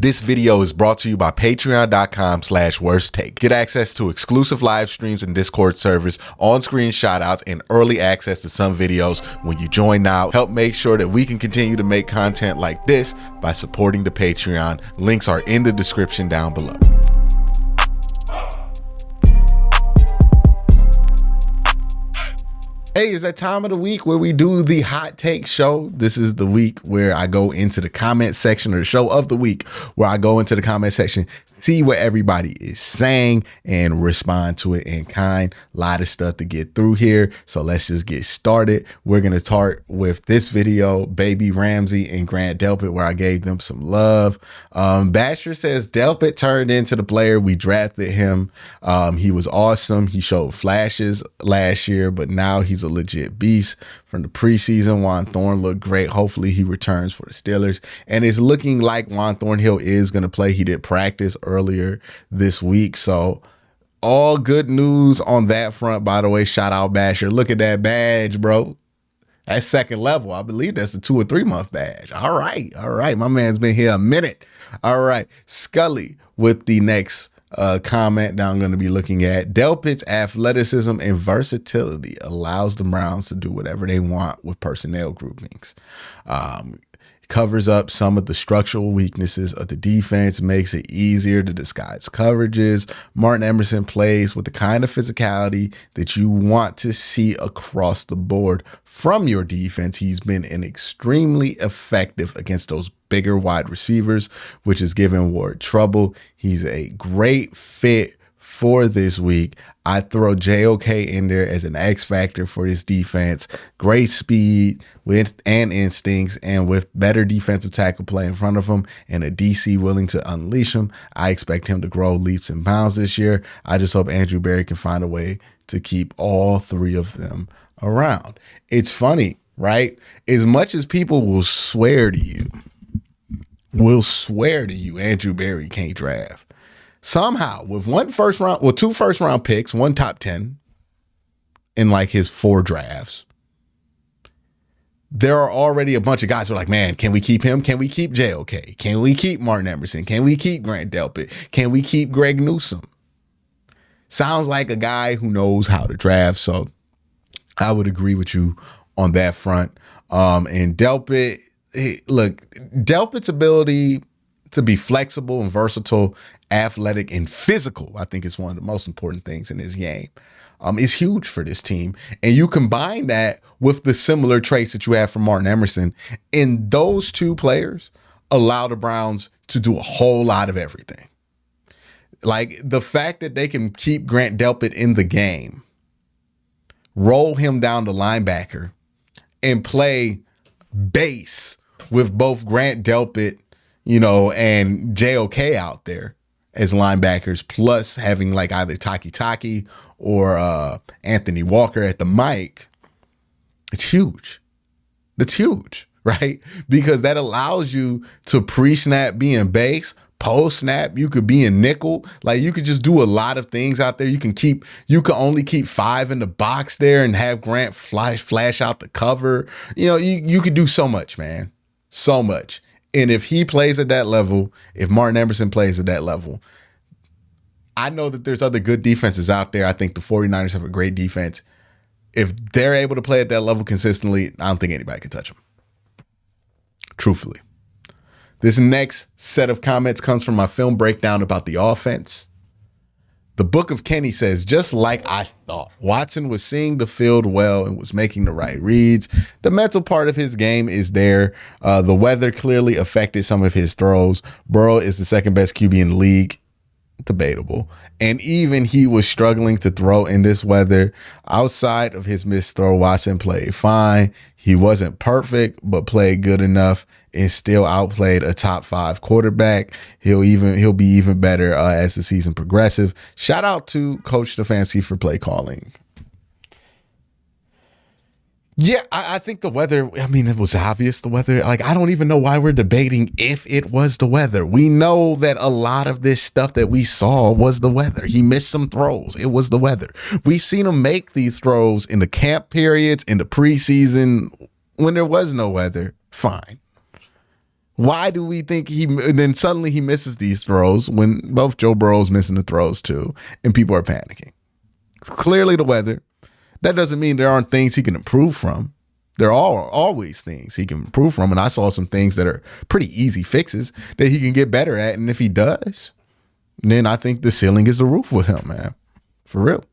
This video is brought to you by patreon.com/worsttake. Get access to exclusive live streams and Discord servers, on-screen shoutouts, and early access to some videos when you join now. Help make sure that we can continue to make content like this by supporting the Patreon. Links are in the description down below. Hey, it's that time of the week where we do the hot take show. This is the week where I go into the comment section, or the show of the week where I go into the comment section, see what everybody is saying and respond to it in kind. A lot of stuff to get through here. So let's just get started. We're going to start with this video, Baby Ramsey and Grant Delpit, where I gave them some love. Basher says Delpit turned into the player. We drafted him. He was awesome. He showed flashes last year, but now he's a legit beast. From the preseason, Juan Thorn looked great. Hopefully he returns for the Steelers, and it's looking like Juan Thornhill is going to play. He did practice earlier this week, so all good news on that front. By the way, shout out Basher. Look at that badge, bro. That's second level. I believe that's a 2 or 3 month badge. All right, my man's been here a minute. All right, Scully with the next comment that I'm going to be looking at. Delpit's athleticism and versatility allows the Browns to do whatever they want with personnel groupings. Covers up some of the structural weaknesses of the defense, makes it easier to disguise coverages. Martin Emerson plays with the kind of physicality that you want to see across the board from your defense. He's been extremely effective against those bigger wide receivers, which has given Ward trouble. He's a great fit for this week. I throw JOK in there as an X factor for this defense. Great speed and instincts, and with better defensive tackle play in front of him and a DC willing to unleash him, I expect him to grow leaps and bounds this year. I just hope Andrew Berry can find a way to keep all 3 of them around. It's funny, right? As much as people will swear to you, Andrew Berry can't draft. Somehow, with 2 first round picks, 1 top 10 in like his 4 drafts, there are already a bunch of guys who are like, man, can we keep him? Can we keep JOK? Can we keep Martin Emerson? Can we keep Grant Delpit? Can we keep Greg Newsome? Sounds like a guy who knows how to draft. So I would agree with you on that front. And Delpit, look, Delpit's ability to be flexible and versatile, athletic and physical, I think is one of the most important things in his game. Is huge for this team. And you combine that with the similar traits that you have from Martin Emerson, and those 2 players allow the Browns to do a whole lot of everything. Like the fact that they can keep Grant Delpit in the game, roll him down to linebacker, and play base with both Grant Delpit, and JOK out there as linebackers, plus having like either Taki or Anthony Walker at the mic. It's huge. That's huge, right? Because that allows you to pre-snap being base, post-snap you could be in nickel. Like you could just do a lot of things out there. You can only keep 5 in the box there and have Grant flash out the cover. You could do so much, man. So much. And if he plays at that level, if Martin Emerson plays at that level, I know that there's other good defenses out there. I think the 49ers have a great defense. If they're able to play at that level consistently, I don't think anybody can touch them. Truthfully. This next set of comments comes from my film breakdown about the offense. The Book of Kenny says, just like I thought, Watson was seeing the field well and was making the right reads. The mental part of his game is there. The weather clearly affected some of his throws. Burrow is the 2nd best QB in the league. Debatable. And even he was struggling to throw in this weather. Outside of his missed throw, Watson played fine. He wasn't perfect, but played good enough and still outplayed a top 5 quarterback. He'll be even better as the season progresses. Shout out to Coach Stefanski for play calling. Yeah, I think the weather, it was obvious the weather. Like, I don't even know why we're debating if it was the weather. We know that a lot of this stuff that we saw was the weather. He missed some throws. It was the weather. We've seen him make these throws in the camp periods, in the preseason, when there was no weather. Fine. Why do we think and then suddenly he misses these throws when both Joe Burrow's missing the throws too, and people are panicking? It's clearly the weather. That doesn't mean there aren't things he can improve from. There are always things he can improve from, and I saw some things that are pretty easy fixes that he can get better at, and if he does, then I think the ceiling is the roof with him, man. For real.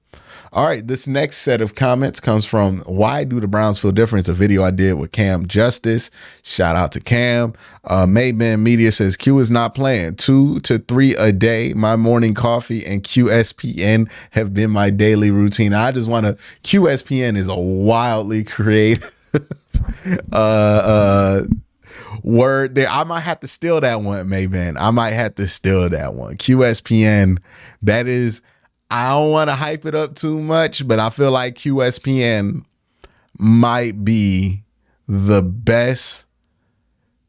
All right, this next set of comments comes from Why Do the Browns Feel Different? It's a video I did with Cam Justice. Shout out to Cam. Mayman Media says Q is not playing. 2 to 3 a day. My morning coffee and QSPN have been my daily routine. I just want to, QSPN is a wildly creative word there. I might have to steal that one, Mayman. I might have to steal that one. QSPN, that is, I don't want to hype it up too much, but I feel like QSPN might be the best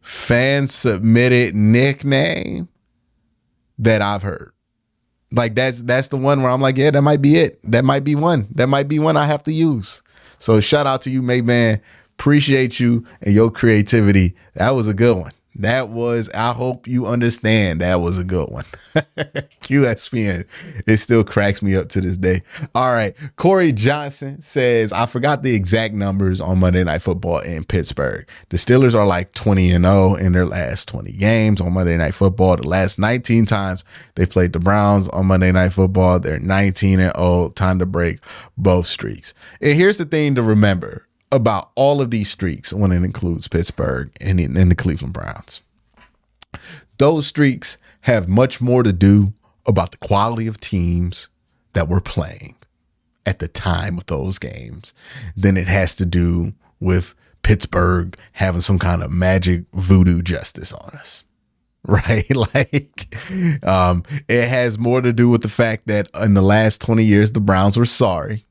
fan submitted nickname that I've heard. Like that's the one where I'm like, yeah, that might be it. That might be one. That might be one I have to use. So shout out to you, Mayman. Appreciate you and your creativity. That was a good one. I hope you understand that was a good one. QSPN, it still cracks me up to this day. All right. Corey Johnson says, I forgot the exact numbers on Monday Night Football in Pittsburgh. The Steelers are like 20-0 in their last 20 games on Monday Night Football. The last 19 times they played the Browns on Monday Night Football, they're 19-0. Time to break both streaks. And here's the thing to remember about all of these streaks when it includes Pittsburgh and the Cleveland Browns. Those streaks have much more to do about the quality of teams that we're playing at the time of those games than it has to do with Pittsburgh having some kind of magic voodoo justice on us. Right? Like, it has more to do with the fact that in the last 20 years, the Browns were sorry.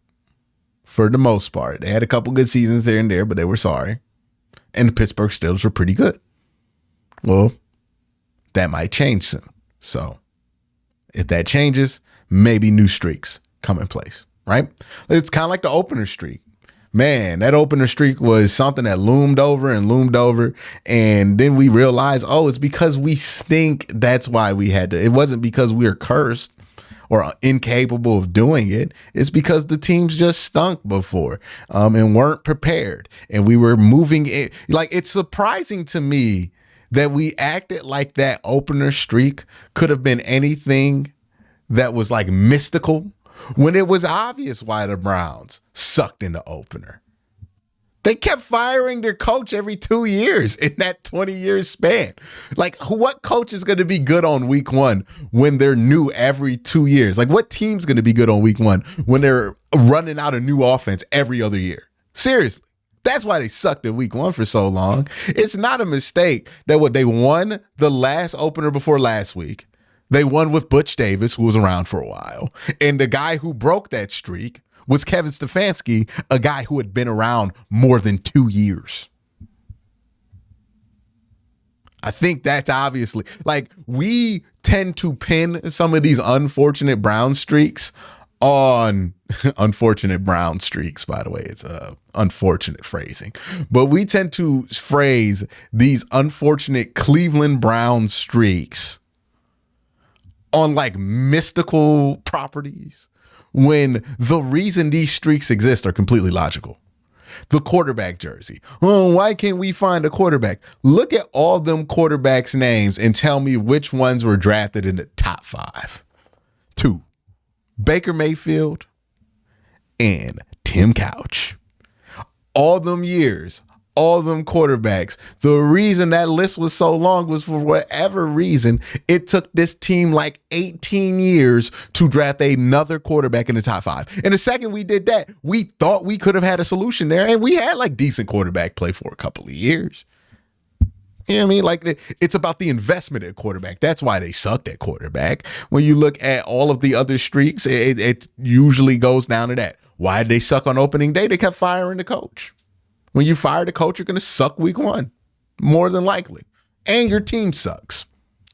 For the most part, they had a couple good seasons here and there, but they were sorry. And the Pittsburgh Steelers were pretty good. Well, that might change soon. So if that changes, maybe new streaks come in place, right? It's kind of like the opener streak. Man, that opener streak was something that loomed over. And then we realized, oh, it's because we stink. That's why we had to. It wasn't because we were cursed or incapable of doing it. It's because the teams just stunk before and weren't prepared. And we were moving it. Like, it's surprising to me that we acted like that opener streak could have been anything that was like mystical when it was obvious why the Browns sucked in the opener. They kept firing their coach every 2 years in that 20-year span. Like, what coach is going to be good on week one when they're new every 2 years? Like, what team's going to be good on week one when they're running out a new offense every other year? Seriously. That's why they sucked at week one for so long. It's not a mistake that they won the last opener before last week. They won with Butch Davis, who was around for a while. And the guy who broke that streak was Kevin Stefanski, a guy who had been around more than 2 years. I think that's obviously, like, we tend to pin some of these unfortunate Brown streaks on unfortunate Brown streaks, by the way. It's unfortunate phrasing. But we tend to phrase these unfortunate Cleveland Brown streaks on like mystical properties, when the reason these streaks exist are completely logical. The quarterback jersey. Oh, why can't we find a quarterback? Look at all them quarterbacks' names and tell me which ones were drafted in the top 5. 2, Baker Mayfield and Tim Couch. All them years, all them quarterbacks. The reason that list was so long was for whatever reason, it took this team like 18 years to draft another quarterback in the top 5. And the second we did that, we thought we could have had a solution there. And we had like decent quarterback play for a couple of years. You know what I mean? Like, it's about the investment at quarterback. That's why they sucked at quarterback. When you look at all of the other streaks, it usually goes down to that. Why did they suck on opening day? They kept firing the coach. When you fire the coach, you're going to suck week one, more than likely. And your team sucks.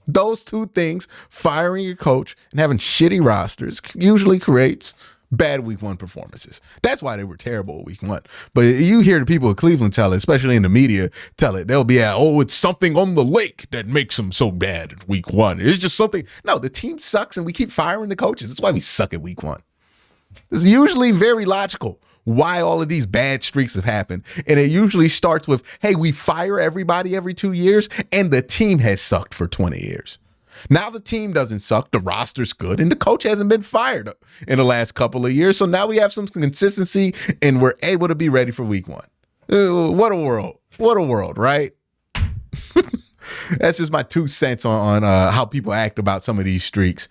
Those two things, firing your coach and having shitty rosters, usually creates Bad week one performances. That's why they were terrible week one. But you hear the people of Cleveland tell it, especially in the media, tell it. They'll be it's something on the lake that makes them so bad at week one. It's just something. No, the team sucks and we keep firing the coaches. That's why we suck at week one. It's usually very logical why all of these bad streaks have happened. And it usually starts with, hey, we fire everybody every 2 years and the team has sucked for 20 years. Now the team doesn't suck, the roster's good, and the coach hasn't been fired in the last couple of years. So now we have some consistency and we're able to be ready for week one. What a world. What a world, right? That's just my 2 cents on how people act about some of these streaks.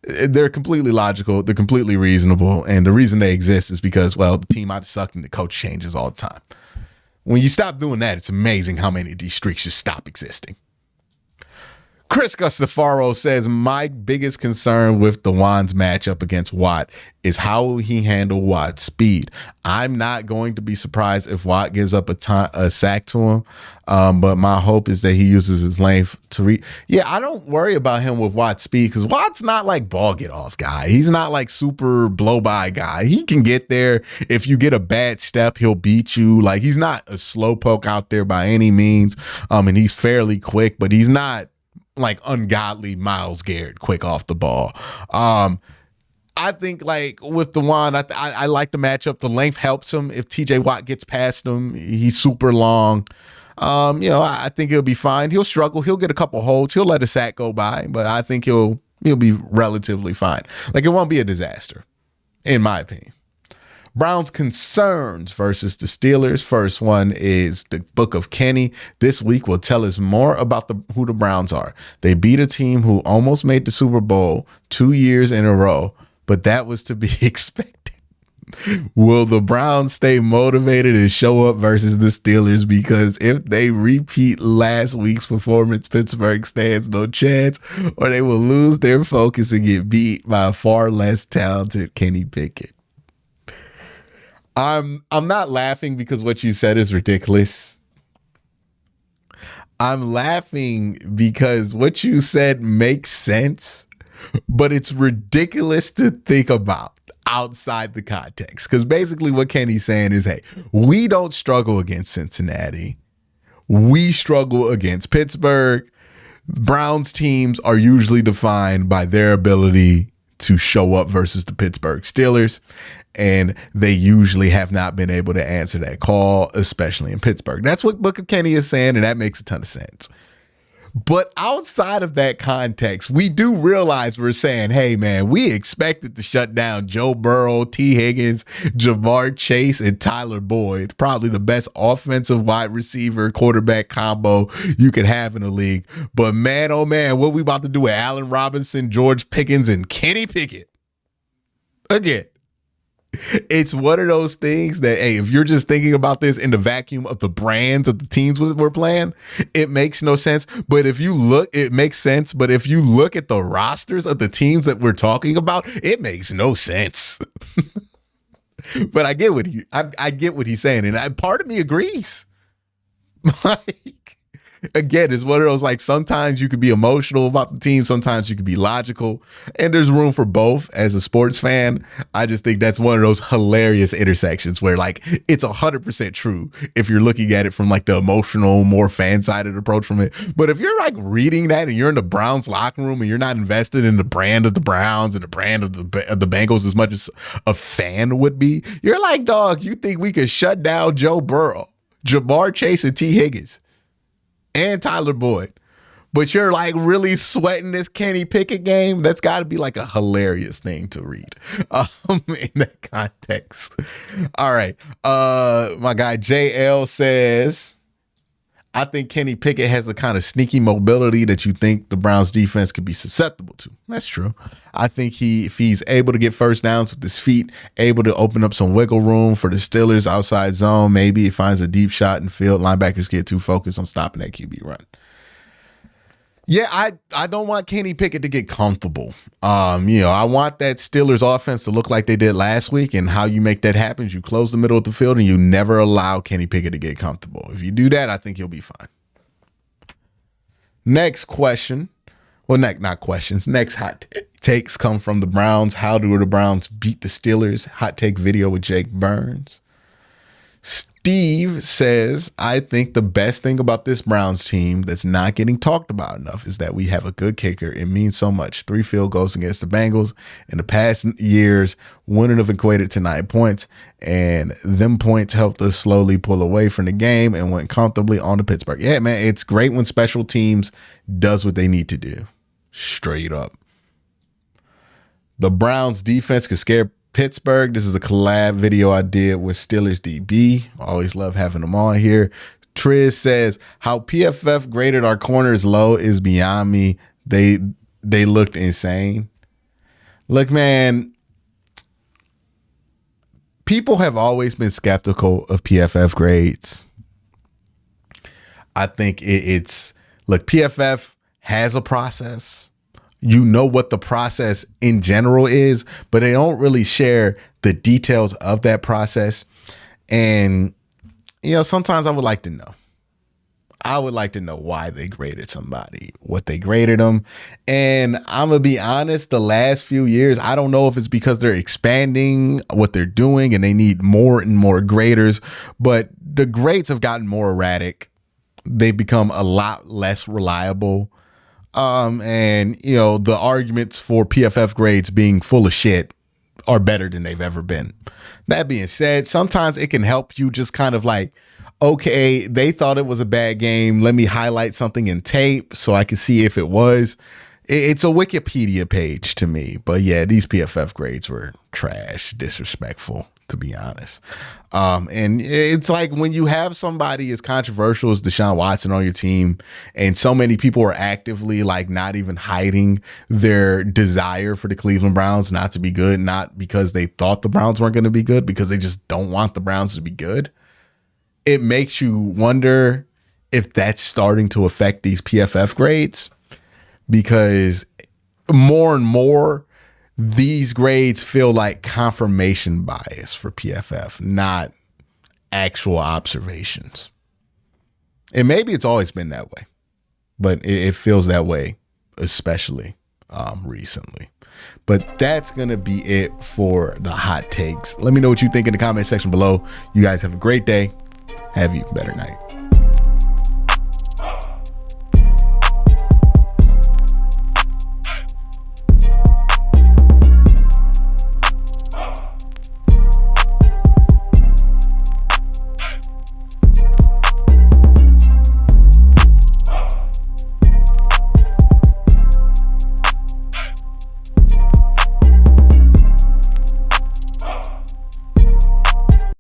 They're completely logical. They're completely reasonable. And the reason they exist is because, well, the team might have sucked and the coach changes all the time. When you stop doing that, it's amazing how many of these streaks just stop existing. Chris Gustafaro says, my biggest concern with DeJuan's matchup against Watt is how will he handle Watt's speed. I'm not going to be surprised if Watt gives up a sack to him, but my hope is that he uses his length to read. Yeah, I don't worry about him with Watt's speed because Watt's not like ball get off guy. He's not like super blow by guy. He can get there. If you get a bad step, he'll beat you. Like, he's not a slow poke out there by any means, and he's fairly quick, but he's not like ungodly Myles Garrett quick off the ball. I think like with DeJuan, I like the matchup. The length helps him. If TJ Watt gets past him, he's super long. I think he'll be fine. He'll struggle. He'll get a couple holds. He'll let a sack go by, but I think he'll be relatively fine. Like, it won't be a disaster, in my opinion. Browns concerns versus the Steelers. First one is the Book of Kenny. This week will tell us more about who the Browns are. They beat a team who almost made the Super Bowl 2 years in a row, but that was to be expected. Will the Browns stay motivated and show up versus the Steelers? Because if they repeat last week's performance, Pittsburgh stands no chance, or they will lose their focus and get beat by a far less talented Kenny Pickett. I'm not laughing because what you said is ridiculous. I'm laughing because what you said makes sense, but it's ridiculous to think about outside the context. Because basically what Kenny's saying is, hey, we don't struggle against Cincinnati. We struggle against Pittsburgh. Browns teams are usually defined by their ability to show up versus the Pittsburgh Steelers. And they usually have not been able to answer that call, especially in Pittsburgh. That's what Book of Kenny is saying, and that makes a ton of sense. But outside of that context, we do realize we're saying, hey, man, we expected to shut down Joe Burrow, T. Higgins, Jamar Chase, and Tyler Boyd. Probably the best offensive wide receiver quarterback combo you could have in the league. But man, oh man, what we about to do with Allen Robinson, George Pickens, and Kenny Pickett? Again. It's one of those things that, hey, if you're just thinking about this in the vacuum of the brands of the teams we're playing, it makes no sense. But if you look, it makes sense. But if you look at the rosters of the teams that we're talking about, it makes no sense. But I get I get what he's saying, and part of me agrees. Like, again, it's one of those, like, sometimes you could be emotional about the team, sometimes you could be logical, and there's room for both. As a sports fan, I just think that's one of those hilarious intersections where, like, it's 100% true if you're looking at it from like the emotional, more fan-sided approach from it. But if you're like reading that and you're in the Browns locker room and you're not invested in the brand of the Browns and the brand of the Bengals as much as a fan would be, you're like, dog, you think we could shut down Joe Burrow, Jamar Chase, and T. Higgins and Tyler Boyd, but you're like really sweating this Kenny Pickett game? That's got to be like a hilarious thing to read in that context. All right. My guy JL says, I think Kenny Pickett has a kind of sneaky mobility that you think the Browns defense could be susceptible to. That's true. I think if he's able to get first downs with his feet, able to open up some wiggle room for the Steelers outside zone, maybe he finds a deep shot in field. Linebackers get too focused on stopping that QB run. Yeah, I don't want Kenny Pickett to get comfortable. I want that Steelers offense to look like they did last week, and how you make that happen is you close the middle of the field and you never allow Kenny Pickett to get comfortable. If you do that, I think he'll be fine. Next question. Well, not questions. Next hot takes come from the Browns. How do the Browns beat the Steelers? Hot take video with Jake Burns. Steve says, I think the best thing about this Browns team that's not getting talked about enough is that we have a good kicker. It means so much. 3 field goals against the Bengals in the past years wouldn't have equated to 9 points, and them points helped us slowly pull away from the game and went comfortably on to Pittsburgh. Yeah, man, it's great when special teams does what they need to do. Straight up. The Browns defense could scare Pittsburgh. This is a collab video I did with Steelers DB. Always love having them on here. Triz says, how PFF graded our corners low is beyond me. They looked insane. Look, man, people have always been skeptical of PFF grades. I think look, PFF has a process. You know what the process in general is, but they don't really share the details of that process. And, sometimes I would like to know. I would like to know why they graded somebody, what they graded them. And I'm going to be honest, the last few years, I don't know if it's because they're expanding what they're doing and they need more and more graders, but the grades have gotten more erratic. They've become a lot less reliable. And the arguments for PFF grades being full of shit are better than they've ever been. That being said, sometimes it can help you just kind of like, okay, they thought it was a bad game. Let me highlight something in tape so I can see if it was. It's a Wikipedia page to me. But yeah, these PFF grades were trash, disrespectful, to be honest. And it's like when you have somebody as controversial as Deshaun Watson on your team, and so many people are actively like not even hiding their desire for the Cleveland Browns not to be good, not because they thought the Browns weren't going to be good, because they just don't want the Browns to be good. It makes you wonder if that's starting to affect these PFF grades, because more and more these grades feel like confirmation bias for PFF, not actual observations. And maybe it's always been that way, but it feels that way, especially recently. But that's going to be it for the hot takes. Let me know what you think in the comment section below. You guys have a great day. Have you a better night.